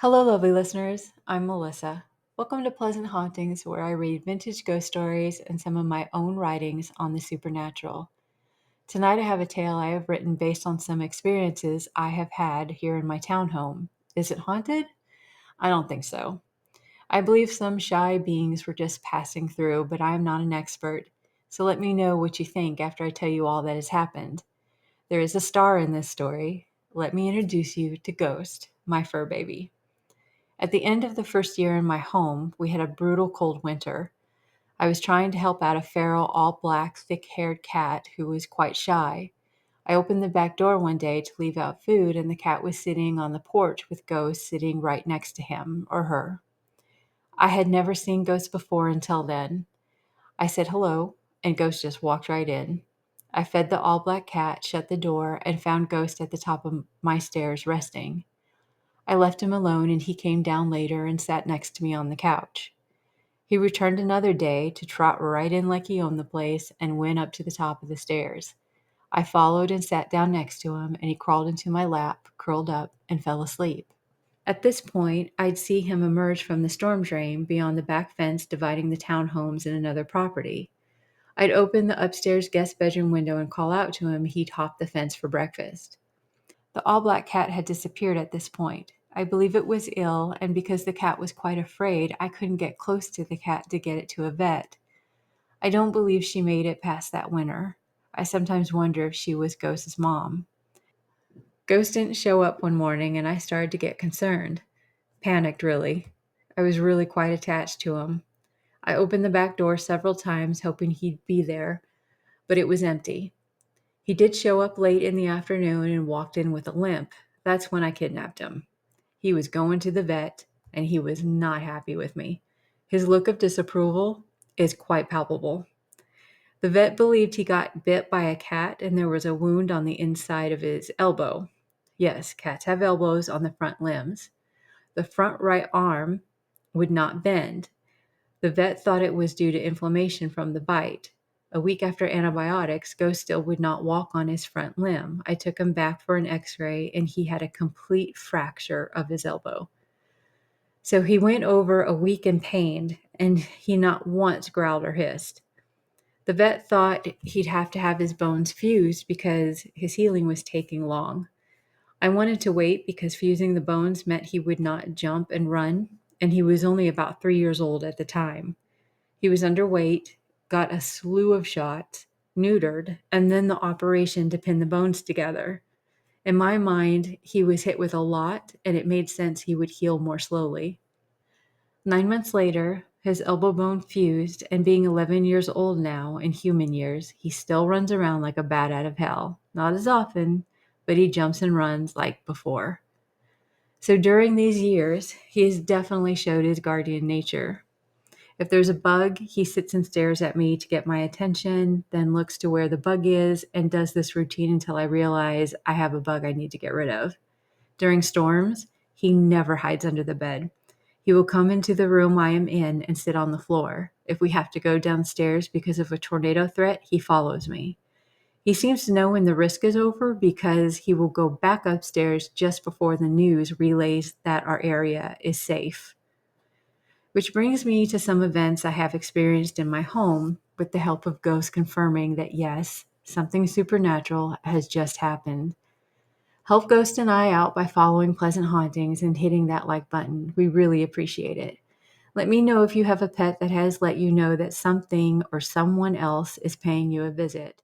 Hello, lovely listeners. I'm Melissa. Welcome to Pleasant Hauntings, where I read vintage ghost stories and some of my own writings on the supernatural. Tonight, I have a tale I have written based on some experiences I have had here in my townhome. Is it haunted? I don't think so. I believe some shy beings were just passing through, but I am not an expert. So let me know what you think after I tell you all that has happened. There is a star in this story. Let me introduce you to Ghost, my fur baby. At the end of the first year in my home, we had a brutal cold winter. I was trying to help out a feral, all black, thick haired cat who was quite shy. I opened the back door one day to leave out food, and the cat was sitting on the porch with Ghost sitting right next to him or her. I had never seen Ghost before until then. I said hello, and Ghost just walked right in. I fed the all black cat, shut the door, and found Ghost at the top of my stairs resting. I left him alone and he came down later and sat next to me on the couch. He returned another day to trot right in like he owned the place and went up to the top of the stairs. I followed and sat down next to him, and he crawled into my lap, curled up, and fell asleep. At this point, I'd see him emerge from the storm drain beyond the back fence dividing the townhomes and another property. I'd open the upstairs guest bedroom window and call out to him. He'd hop the fence for breakfast. The all black cat had disappeared at this point. I believe it was ill, and because the cat was quite afraid, I couldn't get close to the cat to get it to a vet. I don't believe she made it past that winter. I sometimes wonder if she was Ghost's mom. Ghost didn't show up one morning, and I started to get concerned. Panicked, really. I was really quite attached to him. I opened the back door several times, hoping he'd be there, but it was empty. He did show up late in the afternoon and walked in with a limp. That's when I kidnapped him. He was going to the vet, and he was not happy with me. His look of disapproval is quite palpable. The vet believed he got bit by a cat and there was a wound on the inside of his elbow. Yes, cats have elbows on the front limbs. The front right arm would not bend. The vet thought it was due to inflammation from the bite. A week after antibiotics, Ghost still would not walk on his front limb. I took him back for an x-ray, and he had a complete fracture of his elbow. So he went over a week in pain, and he not once growled or hissed. The vet thought he'd have to have his bones fused because his healing was taking long. I wanted to wait because fusing the bones meant he would not jump and run, and he was only about 3 years old at the time. He was underweight, got a slew of shots, neutered, and then the operation to pin the bones together. In my mind, he was hit with a lot, and it made sense he would heal more slowly. 9 months later, his elbow bone fused, and being 11 years old now in human years, he still runs around like a bat out of hell. Not as often, but he jumps and runs like before. So during these years, he has definitely showed his guardian nature. If there's a bug, he sits and stares at me to get my attention, then looks to where the bug is and does this routine until I realize I have a bug I need to get rid of. During storms, he never hides under the bed. He will come into the room I am in and sit on the floor. If we have to go downstairs because of a tornado threat, he follows me. He seems to know when the risk is over because he will go back upstairs just before the news relays that our area is safe. Which brings me to some events I have experienced in my home with the help of ghosts confirming that yes, something supernatural has just happened. Help Ghost and I out by following Pleasant Hauntings and hitting that like button. We really appreciate it. Let me know if you have a pet that has let you know that something or someone else is paying you a visit.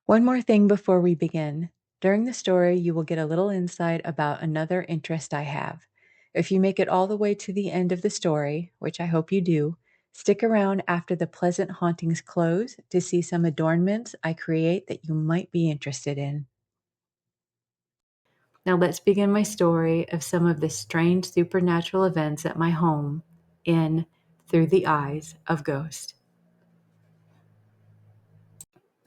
One more thing before we begin. During the story, you will get a little insight about another interest I have. If you make it all the way to the end of the story, which I hope you do, stick around after the Pleasant Hauntings close to see some adornments I create that you might be interested in. Now let's begin my story of some of the strange supernatural events at my home in Through the Eyes of Ghost.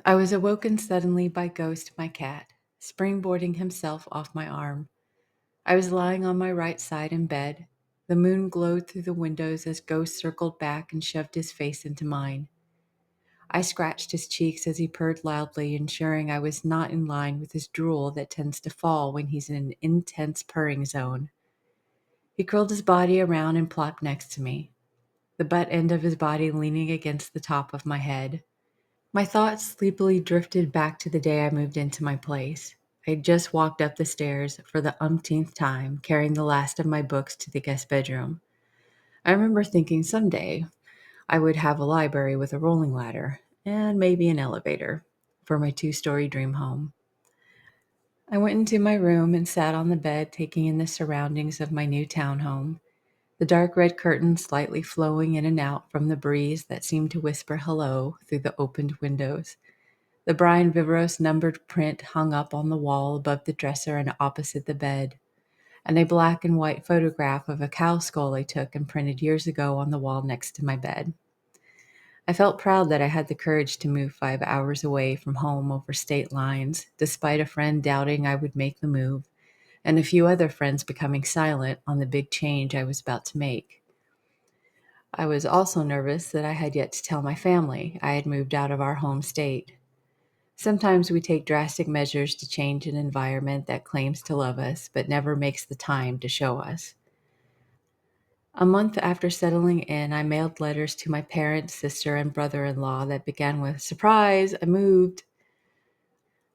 I was awoken suddenly by Ghost, my cat, springboarding himself off my arm. I was lying on my right side in bed. The moon glowed through the windows as Ghost circled back and shoved his face into mine. I scratched his cheeks as he purred loudly, ensuring I was not in line with his drool that tends to fall when he's in an intense purring zone. He curled his body around and plopped next to me, the butt end of his body leaning against the top of my head. My thoughts sleepily drifted back to the day I moved into my place. I had just walked up the stairs for the umpteenth time, carrying the last of my books to the guest bedroom. I remember thinking someday I would have a library with a rolling ladder and maybe an elevator for my two-story dream home. I went into my room and sat on the bed, taking in the surroundings of my new townhome. The dark red curtains slightly flowing in and out from the breeze that seemed to whisper hello through the opened windows. The Brian Vivros numbered print hung up on the wall above the dresser and opposite the bed, and a black and white photograph of a cow skull I took and printed years ago on the wall next to my bed. I felt proud that I had the courage to move 5 hours away from home over state lines, despite a friend doubting I would make the move, and a few other friends becoming silent on the big change I was about to make. I was also nervous that I had yet to tell my family I had moved out of our home state. Sometimes we take drastic measures to change an environment that claims to love us but never makes the time to show us. A month after settling in, I mailed letters to my parents, sister, and brother in law that began with, "Surprise, I moved."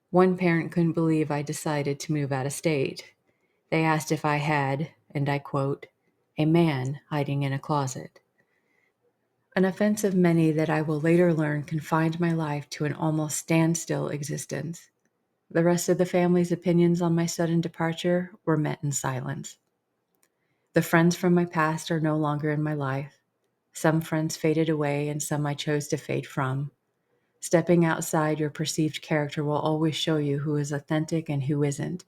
One parent couldn't believe I decided to move out of state. They asked if I had, and I quote, "a man hiding in a closet." An offense of many that I will later learn confined my life to an almost standstill existence. The rest of the family's opinions on my sudden departure were met in silence. The friends from my past are no longer in my life. Some friends faded away and some I chose to fade from. Stepping outside your perceived character will always show you who is authentic and who isn't.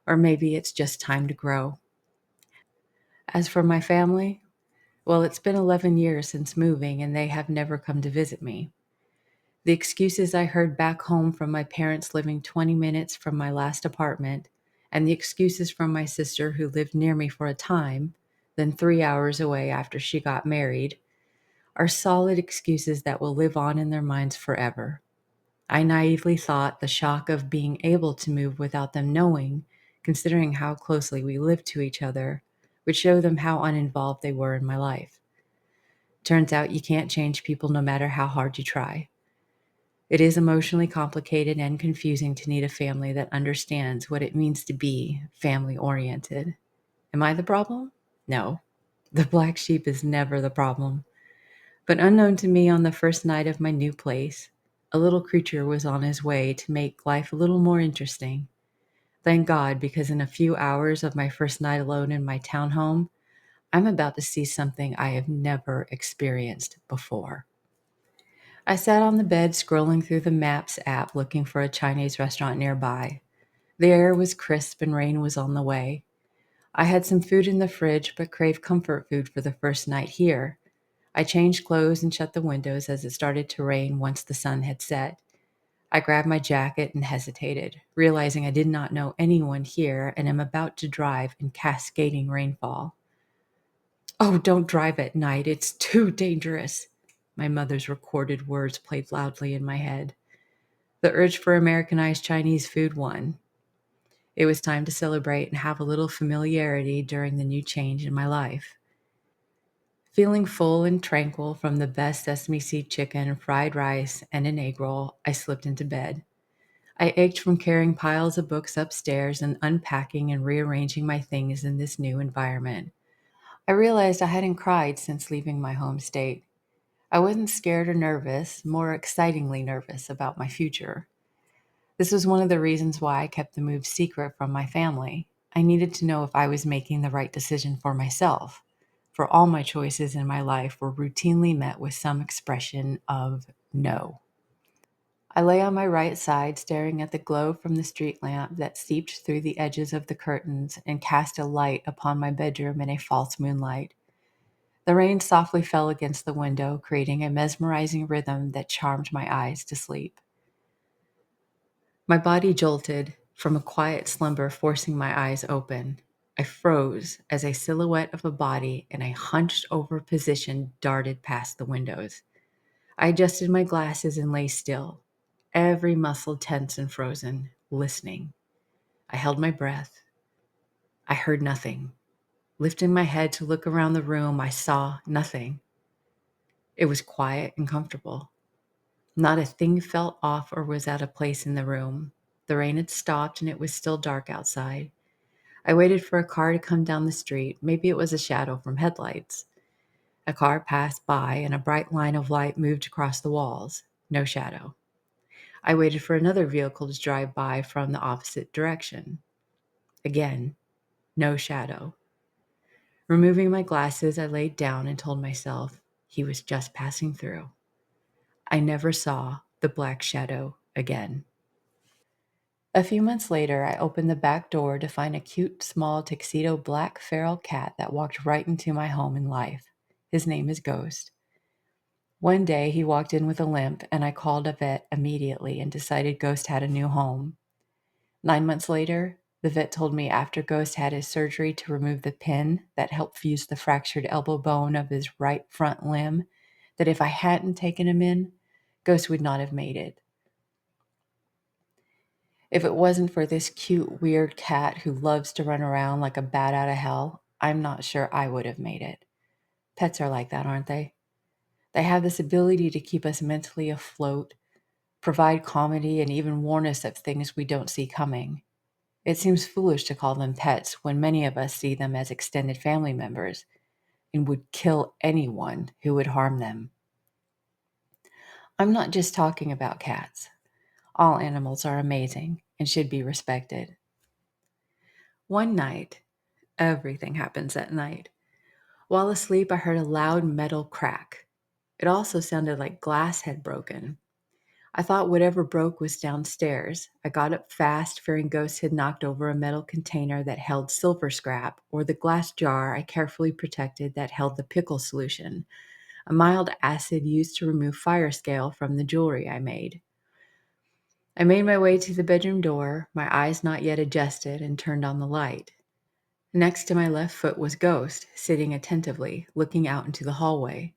Or maybe it's just time to grow. As for my family, well, it's been 11 years since moving and they have never come to visit me. The excuses I heard back home from my parents living 20 minutes from my last apartment, and the excuses from my sister who lived near me for a time, then 3 hours away after she got married, are solid excuses that will live on in their minds forever. I naively thought the shock of being able to move without them knowing, considering how closely we lived to each other, would show them how uninvolved they were in my life. Turns out you can't change people no matter how hard you try. It is emotionally complicated and confusing to need a family that understands what it means to be family-oriented. Am I the problem? No. The black sheep is never the problem. But unknown to me on the first night of my new place, a little creature was on his way to make life a little more interesting. Thank God, because in a few hours of my first night alone in my townhome, I'm about to see something I have never experienced before. I sat on the bed scrolling through the Maps app looking for a Chinese restaurant nearby. The air was crisp and rain was on the way. I had some food in the fridge but craved comfort food for the first night here. I changed clothes and shut the windows as it started to rain once the sun had set. I grabbed my jacket and hesitated, realizing I did not know anyone here and am about to drive in cascading rainfall. "Oh, don't drive at night. It's too dangerous." My mother's recorded words played loudly in my head. The urge for Americanized Chinese food won. It was time to celebrate and have a little familiarity during the new change in my life. Feeling full and tranquil from the best sesame seed chicken, fried rice, and an egg roll, I slipped into bed. I ached from carrying piles of books upstairs and unpacking and rearranging my things in this new environment. I realized I hadn't cried since leaving my home state. I wasn't scared or nervous, more excitingly nervous about my future. This was one of the reasons why I kept the move secret from my family. I needed to know if I was making the right decision for myself, for all my choices in my life were routinely met with some expression of no. I lay on my right side, staring at the glow from the street lamp that seeped through the edges of the curtains and cast a light upon my bedroom in a false moonlight. The rain softly fell against the window, creating a mesmerizing rhythm that charmed my eyes to sleep. My body jolted from a quiet slumber, forcing my eyes open. I froze as a silhouette of a body in a hunched over position darted past the windows. I adjusted my glasses and lay still, every muscle tense and frozen, listening. I held my breath. I heard nothing. Lifting my head to look around the room, I saw nothing. It was quiet and comfortable. Not a thing felt off or was out of place in the room. The rain had stopped and it was still dark outside. I waited for a car to come down the street. Maybe it was a shadow from headlights. A car passed by and a bright line of light moved across the walls. No shadow. I waited for another vehicle to drive by from the opposite direction. Again, no shadow. Removing my glasses, I laid down and told myself he was just passing through. I never saw the black shadow again. A few months later, I opened the back door to find a cute, small tuxedo black feral cat that walked right into my home and life. His name is Ghost. One day, he walked in with a limp, and I called a vet immediately and decided Ghost had a new home. 9 months later, the vet told me after Ghost had his surgery to remove the pin that helped fuse the fractured elbow bone of his right front limb, that if I hadn't taken him in, Ghost would not have made it. If it wasn't for this cute, weird cat who loves to run around like a bat out of hell, I'm not sure I would have made it. Pets are like that, aren't they? They have this ability to keep us mentally afloat, provide comedy, and even warn us of things we don't see coming. It seems foolish to call them pets when many of us see them as extended family members and would kill anyone who would harm them. I'm not just talking about cats. All animals are amazing and should be respected. One night, everything happens at night. While asleep, I heard a loud metal crack. It also sounded like glass had broken. I thought whatever broke was downstairs. I got up fast, fearing ghosts had knocked over a metal container that held silver scrap or the glass jar I carefully protected that held the pickle solution, a mild acid used to remove fire scale from the jewelry I made. I made my way to the bedroom door, my eyes not yet adjusted, and turned on the light. Next to my left foot was Ghost, sitting attentively, looking out into the hallway.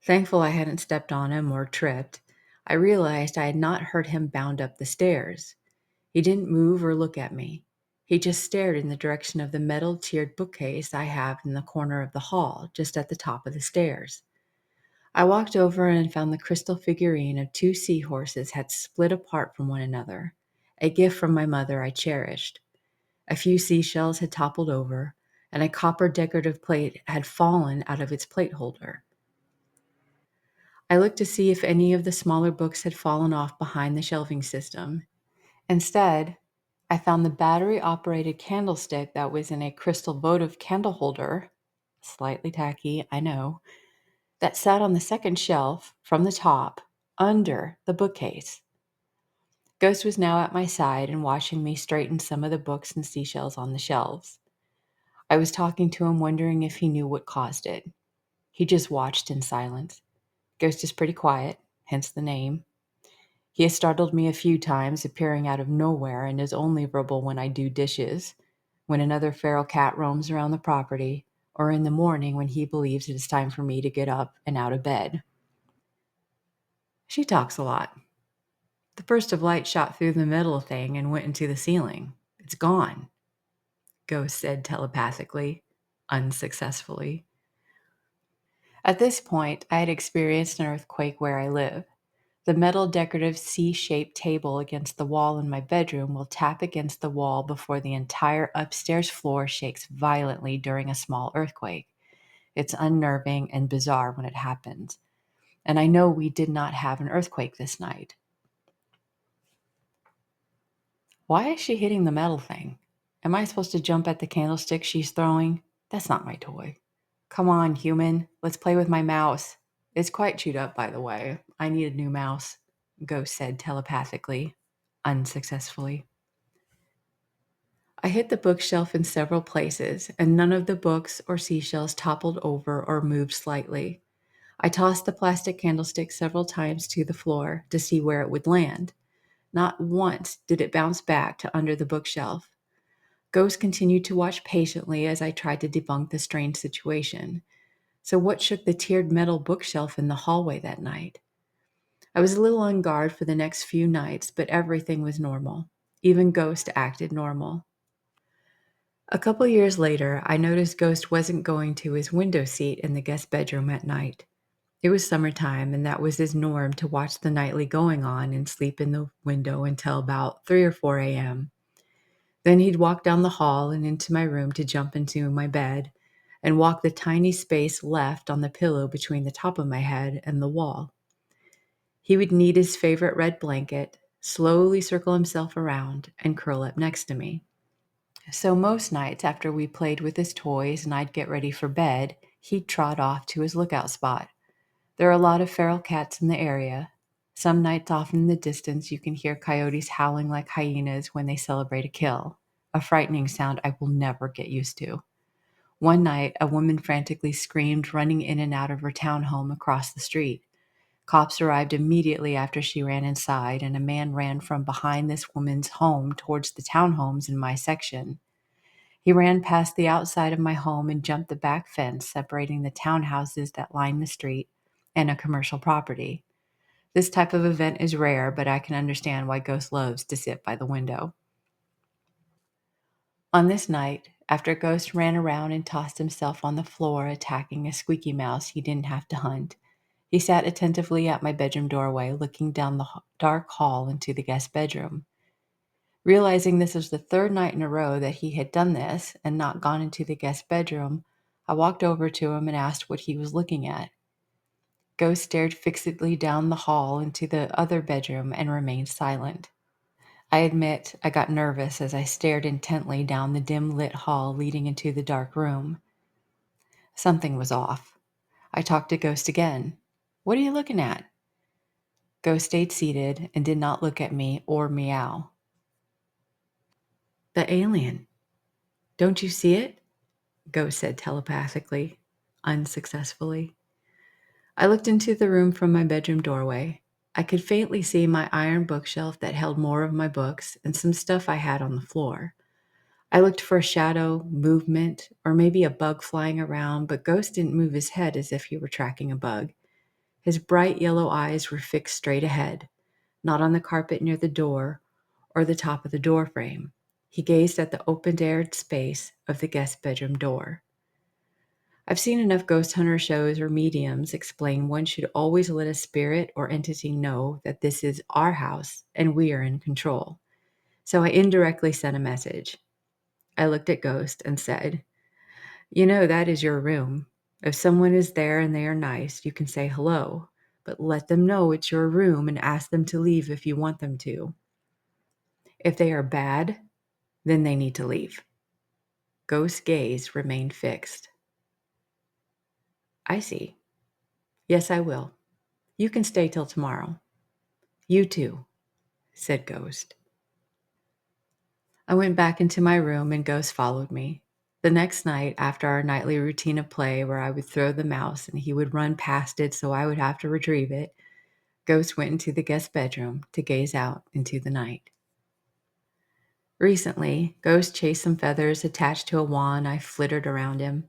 Thankful I hadn't stepped on him or tripped, I realized I had not heard him bound up the stairs. He didn't move or look at me. He just stared in the direction of the metal tiered bookcase I have in the corner of the hall, just at the top of the stairs. I walked over and found the crystal figurine of two seahorses had split apart from one another, a gift from my mother I cherished. A few seashells had toppled over, and a copper decorative plate had fallen out of its plate holder. I looked to see if any of the smaller books had fallen off behind the shelving system. Instead, I found the battery-operated candlestick that was in a crystal votive candle holder, slightly tacky, I know, that sat on the second shelf from the top, under the bookcase. Ghost was now at my side and watching me straighten some of the books and seashells on the shelves. I was talking to him, wondering if he knew what caused it. He just watched in silence. Ghost is pretty quiet, hence the name. He has startled me a few times, appearing out of nowhere, and is only verbal when I do dishes, when another feral cat roams around the property, or in the morning when he believes it is time for me to get up and out of bed. She talks a lot. The burst of light shot through the metal thing and went into the ceiling. It's gone, Ghost said telepathically, unsuccessfully. At this point, I had experienced an earthquake where I live. The metal decorative C-shaped table against the wall in my bedroom will tap against the wall before the entire upstairs floor shakes violently during a small earthquake. It's unnerving and bizarre when it happens. And I know we did not have an earthquake this night. Why is she hitting the metal thing? Am I supposed to jump at the candlestick she's throwing? That's not my toy. Come on, human. Let's play with my mouse. It's quite chewed up, by the way. I need a new mouse, Ghost said telepathically, unsuccessfully. I hit the bookshelf in several places, and none of the books or seashells toppled over or moved slightly. I tossed the plastic candlestick several times to the floor to see where it would land. Not once did it bounce back to under the bookshelf. Ghost continued to watch patiently as I tried to debunk the strange situation. So what shook the tiered metal bookshelf in the hallway that night? I was a little on guard for the next few nights, but everything was normal. Even Ghost acted normal. A couple years later, I noticed Ghost wasn't going to his window seat in the guest bedroom at night. It was summertime, and that was his norm to watch the nightly going on and sleep in the window until about 3 or 4 a.m. Then he'd walk down the hall and into my room to jump into my bed and walk the tiny space left on the pillow between the top of my head and the wall. He would knead his favorite red blanket, slowly circle himself around, and curl up next to me. So most nights after we played with his toys and I'd get ready for bed, he'd trot off to his lookout spot. There are a lot of feral cats in the area. Some nights off in the distance, you can hear coyotes howling like hyenas when they celebrate a kill, a frightening sound I will never get used to. One night, a woman frantically screamed, running in and out of her townhome across the street. Cops arrived immediately after she ran inside, and a man ran from behind this woman's home towards the townhomes in my section. He ran past the outside of my home and jumped the back fence separating the townhouses that line the street and a commercial property. This type of event is rare, but I can understand why Ghost loves to sit by the window. On this night, after Ghost ran around and tossed himself on the floor attacking a squeaky mouse he didn't have to hunt, he sat attentively at my bedroom doorway looking down the dark hall into the guest bedroom. Realizing this was the third night in a row that he had done this and not gone into the guest bedroom, I walked over to him and asked what he was looking at. Ghost stared fixedly down the hall into the other bedroom and remained silent. I admit I got nervous as I stared intently down the dim-lit hall leading into the dark room. Something was off. I talked to Ghost again. "What are you looking at?" Ghost stayed seated and did not look at me or meow. "The alien. Don't you see it?" Ghost said telepathically, unsuccessfully. I looked into the room from my bedroom doorway. I could faintly see my iron bookshelf that held more of my books and some stuff I had on the floor. I looked for a shadow, movement, or maybe a bug flying around, but Ghost didn't move his head as if he were tracking a bug. His bright yellow eyes were fixed straight ahead, not on the carpet near the door or the top of the door frame. He gazed at the open-aired space of the guest bedroom door. I've seen enough ghost hunter shows or mediums explain one should always let a spirit or entity know that this is our house and we are in control. So I indirectly sent a message. I looked at Ghost and said, "You know that is your room. If someone is there and they are nice, you can say hello, but let them know it's your room and ask them to leave if you want them to. If they are bad, then they need to leave." Ghost's gaze remained fixed. "I see. Yes, I will. You can stay till tomorrow." "You too," said Ghost. I went back into my room and Ghost followed me. The next night, after our nightly routine of play where I would throw the mouse and he would run past it so I would have to retrieve it, Ghost went into the guest bedroom to gaze out into the night. Recently, Ghost chased some feathers attached to a wand I flittered around him.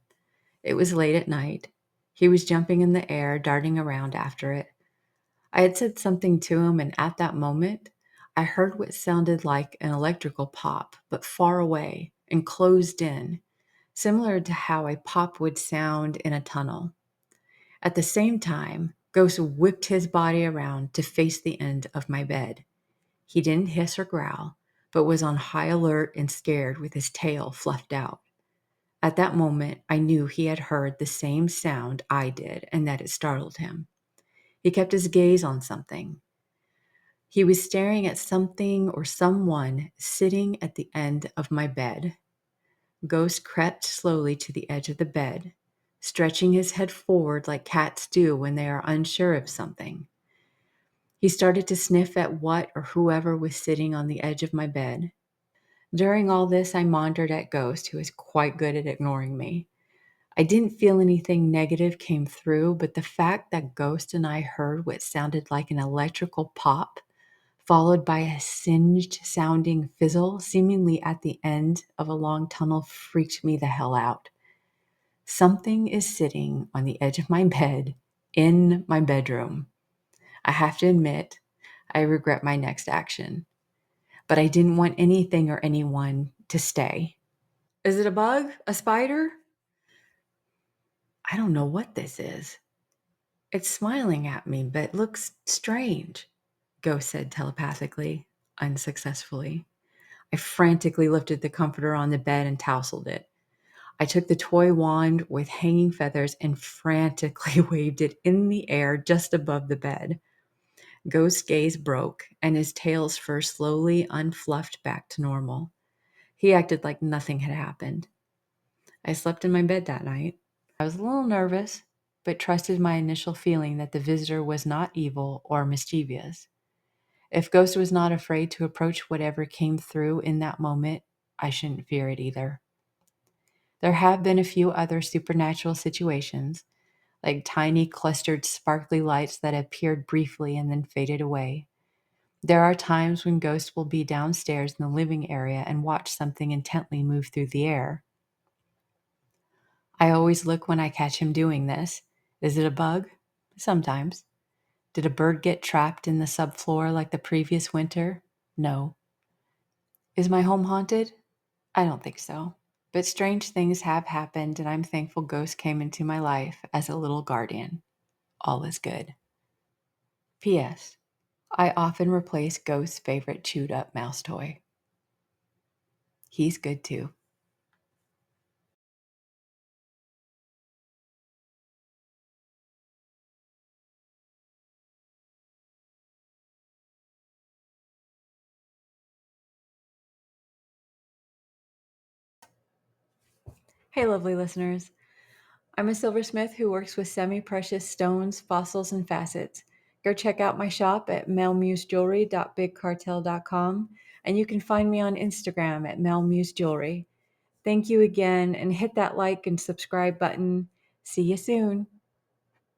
It was late at night. He was jumping in the air, darting around after it. I had said something to him, and at that moment, I heard what sounded like an electrical pop, but far away and closed in, similar to how a pop would sound in a tunnel. At the same time, Ghost whipped his body around to face the end of my bed. He didn't hiss or growl, but was on high alert and scared with his tail fluffed out. At that moment, I knew he had heard the same sound I did and that it startled him. He kept his gaze on something. He was staring at something or someone sitting at the end of my bed. Ghost crept slowly to the edge of the bed, stretching his head forward like cats do when they are unsure of something. He started to sniff at what or whoever was sitting on the edge of my bed. During all this, I monitored at Ghost, who was quite good at ignoring me. I didn't feel anything negative came through, but the fact that Ghost and I heard what sounded like an electrical pop, followed by a singed sounding fizzle, seemingly at the end of a long tunnel, freaked me the hell out. Something is sitting on the edge of my bed in my bedroom. I have to admit, I regret my next action, but I didn't want anything or anyone to stay. Is it a bug? A spider? I don't know what this is. It's smiling at me, but looks strange, Ghost said telepathically, unsuccessfully. I frantically lifted the comforter on the bed and tousled it. I took the toy wand with hanging feathers and frantically waved it in the air just above the bed. Ghost's gaze broke, and his tail's fur slowly unfluffed back to normal. He acted like nothing had happened. I slept in my bed that night. I was a little nervous, but trusted my initial feeling that the visitor was not evil or mischievous. If Ghost was not afraid to approach whatever came through in that moment, I shouldn't fear it either. There have been a few other supernatural situations, like tiny clustered sparkly lights that appeared briefly and then faded away. There are times when Ghost will be downstairs in the living area and watch something intently move through the air. I always look when I catch him doing this. Is it a bug? Sometimes. Did a bird get trapped in the subfloor like the previous winter? No. Is my home haunted? I don't think so. But strange things have happened, and I'm thankful Ghost came into my life as a little guardian. All is good. P.S. I often replace Ghost's favorite chewed up mouse toy. He's good too. Hey, lovely listeners. I'm a silversmith who works with semi-precious stones, fossils, and facets. Go check out my shop at melmusejewelry.bigcartel.com, and you can find me on Instagram at melmusejewelry. Thank you again, and hit that like and subscribe button. See you soon.